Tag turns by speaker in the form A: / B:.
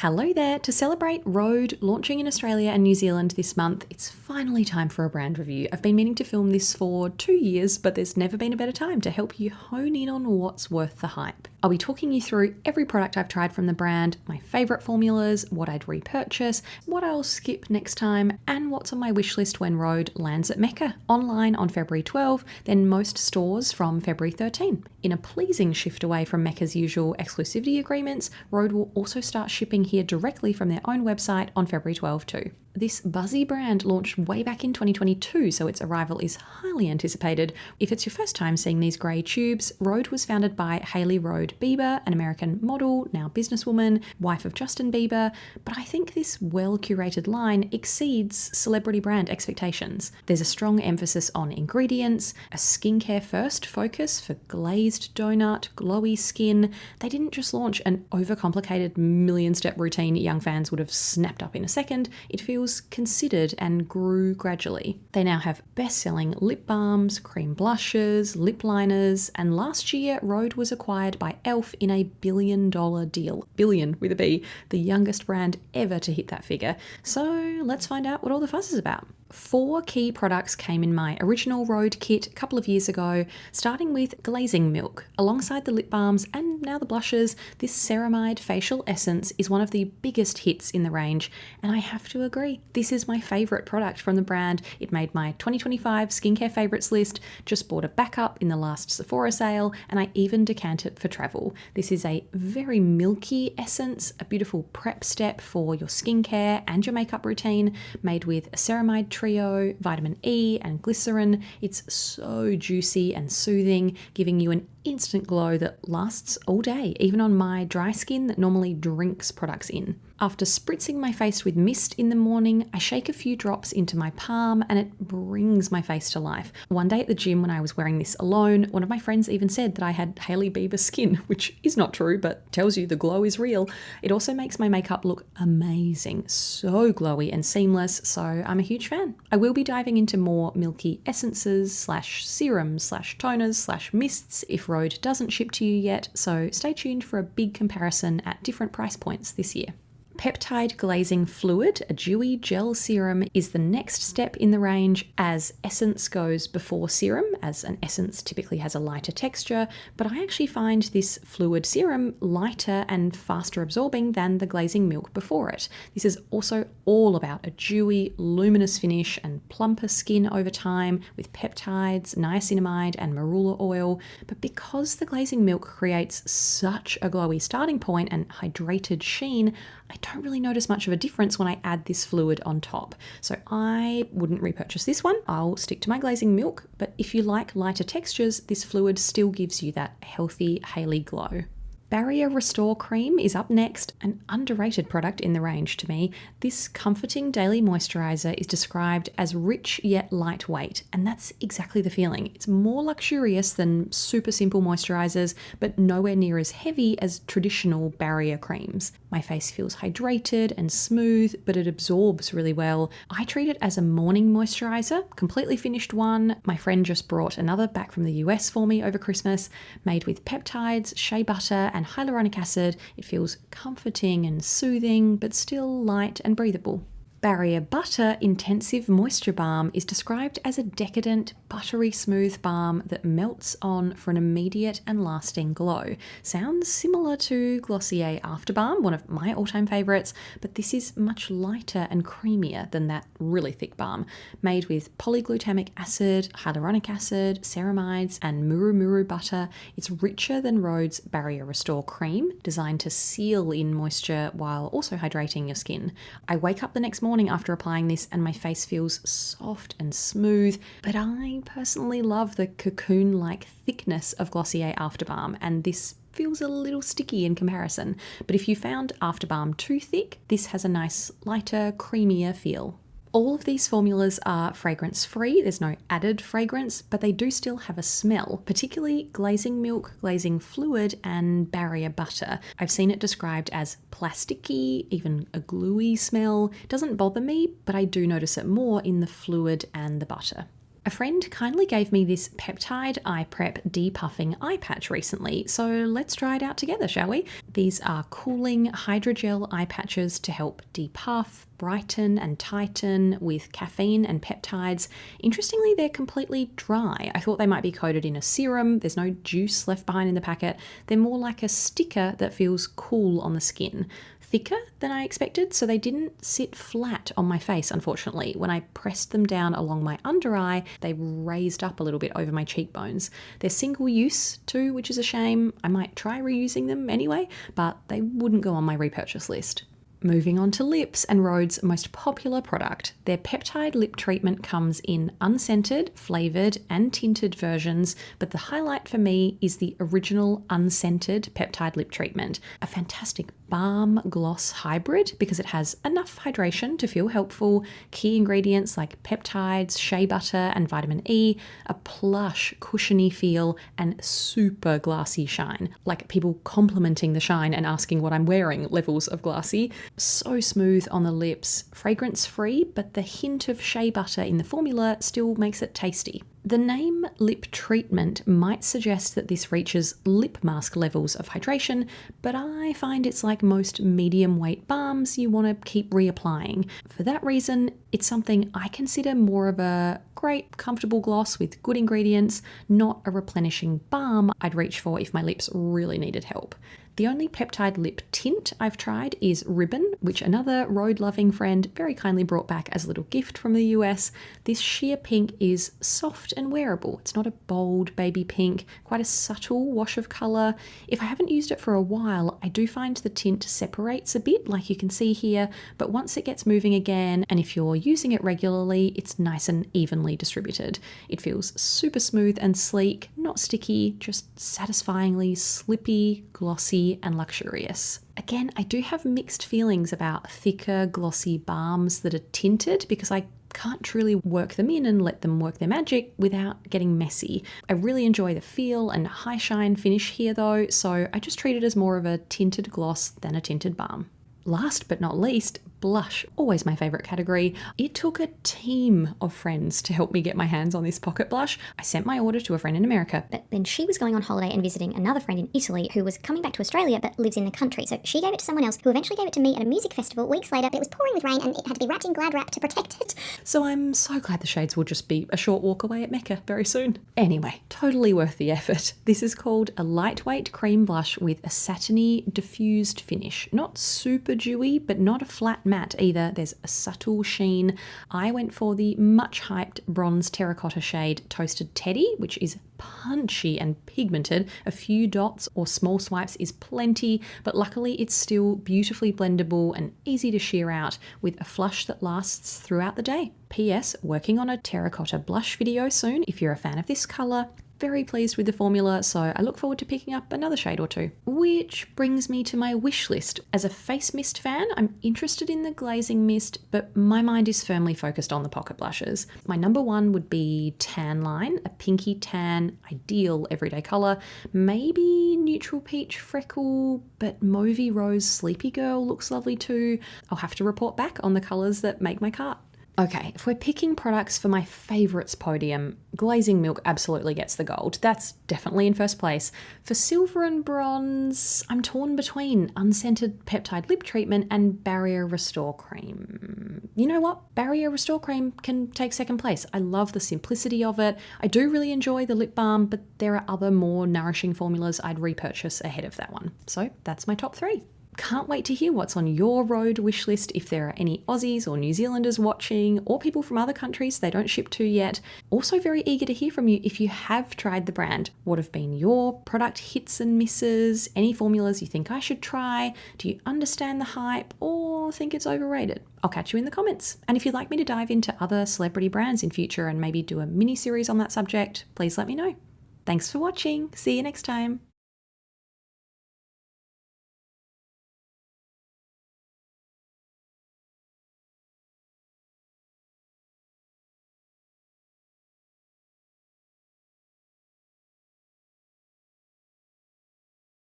A: Hello there! To celebrate Rhode launching in Australia and New Zealand this month, it's finally time for a brand review. I've been meaning to film this for 2 years, but there's never been a better time to help you hone in on what's worth the hype. I'll be talking you through every product I've tried from the brand, my favourite formulas, what I'd repurchase, what I'll skip next time, and what's on my wish list when Rhode lands at Mecca, online on February 12, then most stores from February 13. In a pleasing shift away from Mecca's usual exclusivity agreements, Rhode will also start shipping here directly from their own website on February 12 too. This buzzy brand launched way back in 2022, so its arrival is highly anticipated. If it's your first time seeing these grey tubes, Rhode was founded by Hailey Bieber, an American model, now businesswoman, wife of Justin Bieber, but I think this well-curated line exceeds celebrity brand expectations. There's a strong emphasis on ingredients, a skincare first focus for glazed donut, glowy skin. They didn't just launch an overcomplicated million-step routine young fans would have snapped up in a second. It feels considered and grew gradually. They now have best-selling lip balms, cream blushes, lip liners, and last year Rhode was acquired by e.l.f. in a $1 billion deal. Billion with a B, the youngest brand ever to hit that figure. So let's find out what all the fuss is about. 4 key products came in my original Rhode kit a couple of years ago, starting with Glazing Milk. Alongside the lip balms and now the blushes, this ceramide facial essence is one of the biggest hits in the range, and I have to agree, this is my favourite product from the brand. It made my 2025 skincare favourites list, just bought a backup in the last Sephora sale, and I even decant it for travel. This is a very milky essence, a beautiful prep step for your skincare and your makeup routine, made with a ceramide trio, vitamin E and glycerin. It's so juicy and soothing, giving you an instant glow that lasts all day, even on my dry skin that normally drinks products in. After spritzing my face with mist in the morning, I shake a few drops into my palm and it brings my face to life. One day at the gym when I was wearing this alone, one of my friends even said that I had Hailey Bieber skin, which is not true, but tells you the glow is real. It also makes my makeup look amazing, so glowy and seamless, so I'm a huge fan. I will be diving into more milky essences / serums / toners / mists if Rhode doesn't ship to you yet, so stay tuned for a big comparison at different price points this year. Peptide Glazing Fluid, a dewy gel serum, is the next step in the range, as essence goes before serum, as an essence typically has a lighter texture, but I actually find this fluid serum lighter and faster absorbing than the Glazing Milk before it. This is also all about a dewy, luminous finish and plumper skin over time with peptides, niacinamide and marula oil, but because the Glazing Milk creates such a glowy starting point and hydrated sheen, I don't really notice much of a difference when I add this fluid on top. So I wouldn't repurchase this one. I'll stick to my Glazing Milk, but if you like lighter textures, this fluid still gives you that healthy Hailey glow. Barrier Restore Cream is up next, an underrated product in the range to me. This comforting daily moisturiser is described as rich yet lightweight, and that's exactly the feeling. It's more luxurious than super simple moisturisers, but nowhere near as heavy as traditional barrier creams. My face feels hydrated and smooth, but it absorbs really well. I treat it as a morning moisturiser, completely finished one. My friend just brought another back from the US for me over Christmas, made with peptides, shea butter, and hyaluronic acid. It feels comforting and soothing, but still light and breathable. Barrier Butter Intensive Moisture Balm is described as a decadent, buttery smooth balm that melts on for an immediate and lasting glow. Sounds similar to Glossier After Balm, one of my all-time favourites, but this is much lighter and creamier than that really thick balm. Made with polyglutamic acid, hyaluronic acid, ceramides, and muru butter, it's richer than Rhode's Barrier Restore Cream, designed to seal in moisture while also hydrating your skin. I wake up the next morning after applying this and my face feels soft and smooth, but I personally love the cocoon-like thickness of Glossier After Balm, and this feels a little sticky in comparison. But if you found After Balm too thick, this has a nice, lighter, creamier feel. All of these formulas are fragrance-free, there's no added fragrance, but they do still have a smell, particularly Glazing Milk, Glazing Fluid, and Barrier Butter. I've seen it described as plasticky, even a gluey smell. It doesn't bother me, but I do notice it more in the fluid and the butter. A friend kindly gave me this Peptide Eye Prep Depuffing Eye Patch recently, so let's try it out together, shall we? These are cooling hydrogel eye patches to help depuff, brighten and tighten with caffeine and peptides. Interestingly, they're completely dry. I thought they might be coated in a serum. There's no juice left behind in the packet. They're more like a sticker that feels cool on the skin. Thicker than I expected, so they didn't sit flat on my face, unfortunately. When I pressed them down along my under eye, they raised up a little bit over my cheekbones. They're single use too, which is a shame. I might try reusing them anyway, but they wouldn't go on my repurchase list. Moving on to lips and Rhode's most popular product. Their peptide lip treatment comes in unscented, flavoured and tinted versions, but the highlight for me is the original unscented peptide lip treatment. A fantastic balm gloss hybrid because it has enough hydration to feel helpful, key ingredients like peptides, shea butter and vitamin E, a plush cushiony feel and super glassy shine, like people complimenting the shine and asking what I'm wearing levels of glassy. So smooth on the lips, fragrance free, but the hint of shea butter in the formula still makes it tasty. The name lip treatment might suggest that this reaches lip mask levels of hydration, but I find it's like most medium weight balms you want to keep reapplying. For that reason, it's something I consider more of a great, comfortable gloss with good ingredients, not a replenishing balm I'd reach for if my lips really needed help. The only peptide lip tint I've tried is Ribbon, which another Rhode-loving friend very kindly brought back as a little gift from the US. This sheer pink is soft and wearable. It's not a bold baby pink, quite a subtle wash of colour. If I haven't used it for a while, I do find the tint separates a bit, like you can see here, but once it gets moving again, and if you're using it regularly, it's nice and evenly distributed. It feels super smooth and sleek, not sticky, just satisfyingly slippy, glossy, and luxurious. Again, I do have mixed feelings about thicker, glossy balms that are tinted because I can't truly work them in and let them work their magic without getting messy. I really enjoy the feel and high shine finish here though, so I just treat it as more of a tinted gloss than a tinted balm. Last but not least, blush, always my favourite category. It took a team of friends to help me get my hands on this pocket blush. I sent my order to a friend in America.
B: But then she was going on holiday and visiting another friend in Italy who was coming back to Australia but lives in the country. So she gave it to someone else who eventually gave it to me at a music festival weeks later. But it was pouring with rain and it had to be wrapped in Glad wrap to protect it.
A: So I'm so glad the shades will just be a short walk away at Mecca very soon. Anyway, totally worth the effort. This is called a lightweight cream blush with a satiny diffused finish. Not super dewy, but not a flat matte either. There's a subtle sheen. I went for the much hyped bronze terracotta shade Toasted Teddy, which is punchy and pigmented. A few dots or small swipes is plenty, but luckily it's still beautifully blendable and easy to sheer out with a flush that lasts throughout the day. P.S. Working on a terracotta blush video soon if you're a fan of this colour. Very pleased with the formula, so I look forward to picking up another shade or two. Which brings me to my wish list. As a face mist fan, I'm interested in the Glazing mist, but my mind is firmly focused on the pocket blushes. My number one would be Tan Line, a pinky tan, ideal everyday colour. Maybe neutral peach freckle, but mauvey rose sleepy girl looks lovely too. I'll have to report back on the colours that make my cart. Okay, if we're picking products for my favourites podium, Glazing Milk absolutely gets the gold. That's definitely in first place. For silver and bronze, I'm torn between unscented peptide lip treatment and Barrier Restore Cream. You know what? Barrier Restore Cream can take second place. I love the simplicity of it. I do really enjoy the lip balm, but there are other more nourishing formulas I'd repurchase ahead of that one. So that's my top three. Can't wait to hear what's on your Rhode wish list if there are any Aussies or New Zealanders watching or people from other countries they don't ship to yet. Also very eager to hear from you if you have tried the brand. What have been your product hits and misses? Any formulas you think I should try? Do you understand the hype or think it's overrated? I'll catch you in the comments. And if you'd like me to dive into other celebrity brands in future and maybe do a mini series on that subject, please let me know. Thanks for watching. See you next time.